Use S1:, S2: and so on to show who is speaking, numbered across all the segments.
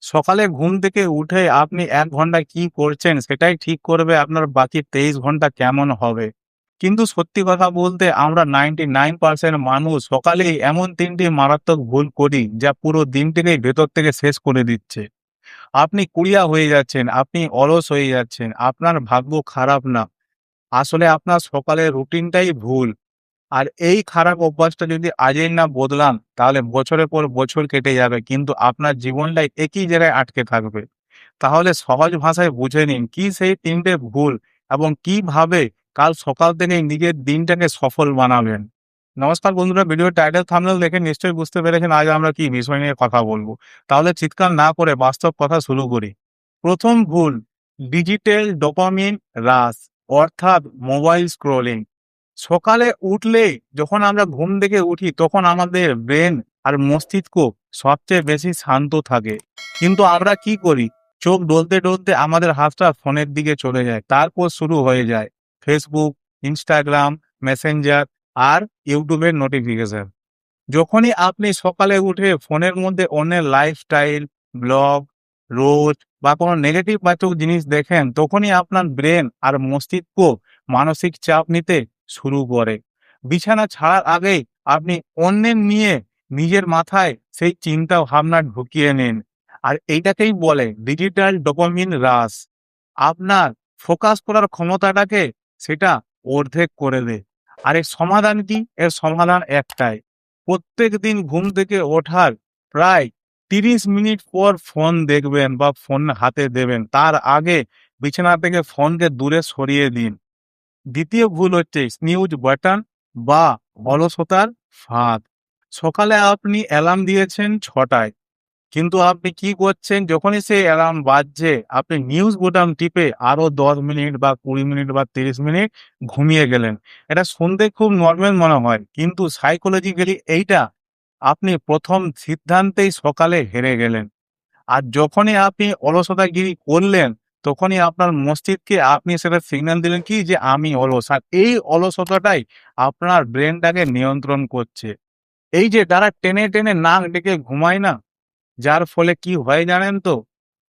S1: সকালে ঘুম থেকে উঠে আপনি ১ ঘন্টা কি করছেন সেটাই ঠিক করবে আপনার বাকি ২৩ ঘন্টা কেমন হবে। কিন্তু সত্যি কথা বলতে আমরা 99% মানুষ সকালেই এমন ৩ টি মারাত্মক ভুল করি যা পুরো দিনটিকেই ভেতর থেকে শেষ করে দিচ্ছে। আপনি কুড়িয়া হয়ে যাচ্ছেন, আপনি অলস হয়ে যাচ্ছেন, আপনার ভাগ্য খারাপ না। আসলে আপনার সকালের রুটিনটাই ভুল। আর এই খারাপ অভ্যাসটা যদি আজই না বদলান, তাহলে বছরের পর বছর কেটে যাবে। কিন্তু আপনার জীবনটাই একই জায়গায় আটকে থাকবে। তাহলে সহজ ভাষায় বুঝে নিন কি সেই ৩ টে ভুল এবং কিভাবে কাল সকাল থেকেই নিজের দিনটাকে সফল বানাবেন। নমস্কার বন্ধুরা, ভিডিওর টাইটেল থাম্বনেল দেখে নিশ্চয়ই বুঝতে পেরেছেন আজ আমরা কি বিষয় নিয়ে কথা বলব। তাহলে চিৎকার না করে বাস্তব কথা শুরু করি। ১ম ভুল, ডিজিটাল ডোপামিন হ্রাস অর্থাৎ মোবাইল স্ক্রলিং। সকালে উঠলেই যখন আমরা ঘুম থেকে উঠি তখন আমাদের ব্রেন আর মস্তিষ্ক সবচেয়ে বেশি শান্ত থাকে। কিন্তু আমরা কি করি? চোখ ডলতে আমাদের হাতটা ফোনের দিকে চলে যায়। তারপর শুরু হয়ে যায় Facebook, Instagram, Messenger আর YouTube এর নোটিফিকেশন। যখনই আপনি সকালে উঠে ফোনের মধ্যে অন্যের লাইফস্টাইল, ব্লগ, রোজ বা কোনো নেগেটিভ বাচক জিনিস দেখেন, তখনই আপনার ব্রেন আর মস্তিষ্ক মানসিক চাপ নিতে শুরু করে। বিছানা ছাড়ার আগেই আপনি অন্যের নিয়ে নিজের মাথায় সেই চিন্তা ভাবনা ঢুকিয়ে নিন। আর এইটাকেই বলে ডিজিটাল ডোপামিন হ্রাস। আপনার ফোকাস করার ক্ষমতাটাকে সেটা অর্ধেক করে দেয়। আর এর সমাধান কি? এর সমাধান একটাই। প্রত্যেকদিন ঘুম থেকে ওঠার প্রায় ৩০ মিনিট পর ফোন দেখবেন বা ফোন হাতে দেবেন। তার আগে বিছানা থেকে ফোনকে দূরে সরিয়ে দিন। দ্বিতীয় ভুল হচ্ছে স্নুজ বাটন বা অলসতার ফাঁদ। সকালে আপনি অ্যালার্ম দিয়েছেন ৬টায়। কিন্তু আপনি কি করছেন? যখনই সেই অ্যালার্ম বাজছে, আপনি নিউজ বোতাম টিপে আরো ১০ মিনিট বা ২০ মিনিট বা ৩০ মিনিট ঘুমিয়ে গেলেন। এটা শুনতে খুব নরমাল মনে হয়। কিন্তু সাইকোলজিক্যালি এইটা আপনি ১ম সিদ্ধান্তেই সকালে হেরে গেলেন। আর যখনই আপনি অলসতাগিরি করলেন, তখনই আপনার মস্তিষ্কে আপনি সেটা সিগন্যাল দিলেন কি যে আমি অলস। আর এই অলসতাটাই আপনার ব্রেইনটাকে নিয়ন্ত্রণ করছে। এই যে তারা টেনে নাক ডেকে ঘুমায় না? যার ফলে কি হয় জানেন তো?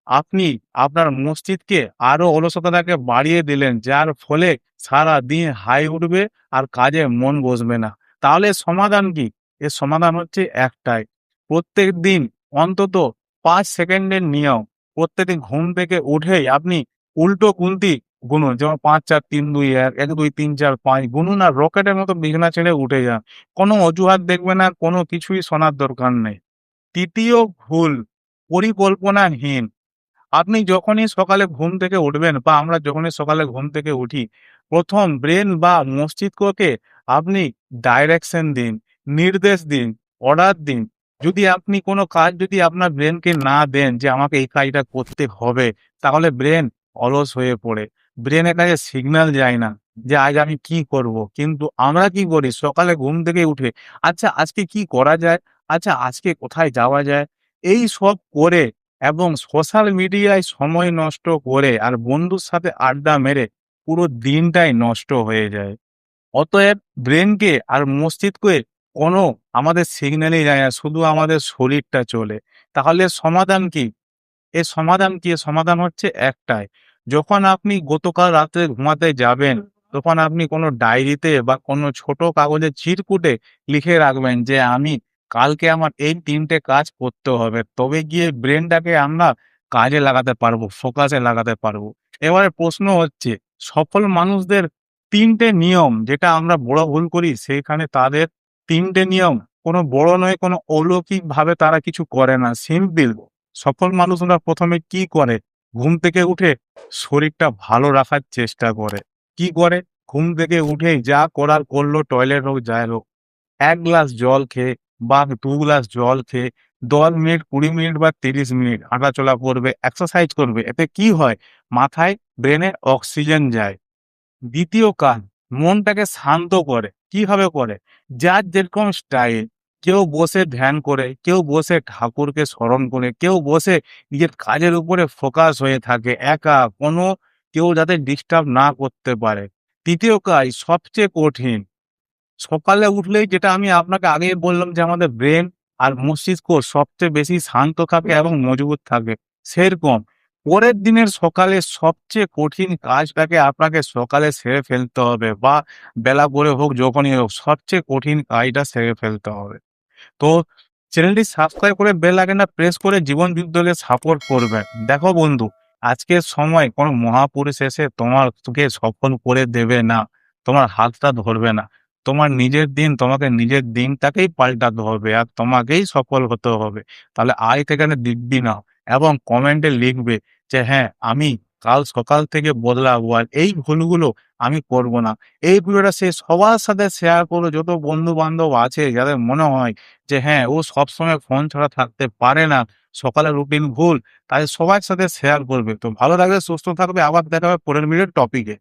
S1: আপনি আপনার মস্তিষ্কে আরো অলসতাটাকে বাড়িয়ে দিলেন। যার ফলে সারাদিন হাই উঠবে আর কাজে মন বসবে না। তাহলে এর সমাধান কি? এর সমাধান হচ্ছে একটাই। প্রত্যেকদিন অন্তত ৫ সেকেন্ডের নিয়ম। প্রত্যেকদিন ঘুম থেকে উঠেই আপনি উল্টো গুনতি গুনুন। যেমন ৫, ৪, ৩, ২, ১, ১, ২, ৩, ৪, ৫ গুনুন আর রকেটের মতো বিছানা ছেড়ে উঠে যান। কোনো অজুহাত দেখবেন না, কোনো কিছুই শোনার দরকার নেই। ৩য় ভুল, পরিকল্পনাহীন। আপনি যখনই সকালে ঘুম থেকে উঠবেন বা আমরা যখনই সকালে ঘুম থেকে উঠি, ১ম ব্রেন বা মস্তিষ্ককে আপনি ডাইরেকশন দিন, নির্দেশ দিন, অর্ডার দিন। যদি আপনি কোনো কাজ যদি আপনার ব্রেনকে না দেন যে আমাকে এই কাজটা করতে হবে, তাহলে ব্রেন অলস হয়ে পড়ে। ব্রেনের কাছে সিগন্যাল যায় না যে আজ আমি কি করব? কিন্তু আমরা কি করি? সকালে ঘুম থেকে উঠে, আচ্ছা আজকে কি করা যায়? আচ্ছা আজকে কোথায় যাওয়া যায়? এইসব করে এবং সোশ্যাল মিডিয়ায় সময় নষ্ট করে আর বন্ধুর সাথে আড্ডা মেরে পুরো দিনটাই নষ্ট হয়ে যায়। অতএব ব্রেনকে আর মস্তিষ্কে কোনো আমাদের সিগন্যালই যায় না, শুধু আমাদের শরীরটা চলে। তাহলে সমাধান কি? এর সমাধান কি? এর সমাধান হচ্ছে একটাই। যখন আপনি গতকাল রাত্রে ঘুমাতে যাবেন, তখন আপনি কোনো ডায়েরিতে বা কোনো ছোট কাগজে চিরকুটে লিখে রাখবেন যে, আমি কালকে আমার এই ৩ টে কাজ করতে হবে। তবে গিয়ে ব্রেইনটাকে আমরা কাজে লাগাতে পারবো, ফোকাসে লাগাতে পারবো। এবারে প্রশ্ন হচ্ছে, সফল মানুষদের ৩ টে নিয়ম যেটা আমরা বড় ভুল করি, সেইখানে তাদের ৩ টে নিয়ম কোনো বড় নয়, কোনো অলৌকিকভাবে তারা কিছু করে না। সিম্পল। সফল মানুষরা ১ম এ কি করে? ঘুম থেকে উঠে শরীরটা ভালো রাখার চেষ্টা করে। কি করে? ঘুম থেকে উঠেই যা করার করল, টয়লেট হোক, যাই হোক। ১ গ্লাস জল খেয়ে বা ২ গ্লাস জল খেয়ে ১০ মিনিট, ২০ মিনিট বা ৩০ মিনিট হাঁটাচলা করবে, এক্সারসাইজ করবে। এতে কি হয়? মাথায়, ব্রেনে অক্সিজেন যায়। ২য় কাজ, মনটাকে শান্ত করে। কিভাবে করে? যার যেরকম স্টাইল। কেউ বসে ধ্যান করে, কেউ বসে ঠাকুরকে স্মরণ করে, কেউ বসে নিজের কাজের উপরে ফোকাস হয়ে থাকে একা, কেউ যাতে ডিস্টার্ব না করতে পারে। ৩য় কাজ সবচেয়ে কঠিন। সকালে উঠলেই যেটা আমি আপনাকে আগেই বললাম যে আমাদের ব্রেন আর মস্তিষ্ক সবচেয়ে বেশি শান্ত থাকে এবং মজবুত থাকে। সেরকম পরের দিনের সকালে সবচেয়ে কঠিন কাজটাকে আপনাকে সকালে সেরে ফেলতে হবে, বা বেলা করে হোক যখনই হোক সবচেয়ে কঠিন কাজটা সেরে ফেলতে হবে। তো চ্যানেলটি সাবস্ক্রাইব করে বেল আইকনটা প্রেস করে জীবন যুদ্ধকে সাপোর্ট করবেন। দেখো বন্ধু, আজকের সময় কোনো মহাপুরুষ এসে তোকে সফল করে দেবে না, তোমার হাতটা ধরবে না। তোমার নিজের দিন, তোমাকে নিজের দিনটাকেই পাল্টাতে হবে আর তোমাকেই সফল হতে হবে। তাহলে আজ থেকে দিব্যি নাও এবং কমেন্টে লিখবে যে হ্যাঁ, আমি কাল সকাল থেকে বদলাবো আর এই ভুলগুলো আমি করব না। এই ভিডিওটা সবার সাথে শেয়ার করো, যত বন্ধু-বান্ধব আছে যাদের মনে হয় যে হ্যাঁ, ও সবসময় ফোন ছাড়া থাকতে পারে না, সকালের রুটিন ভুল, তাই সবার সাথে শেয়ার করবে। তো ভালো থাকবে, সুস্থ থাকবে। আবার দেখা হবে পরের ভিডিওর টপিকে।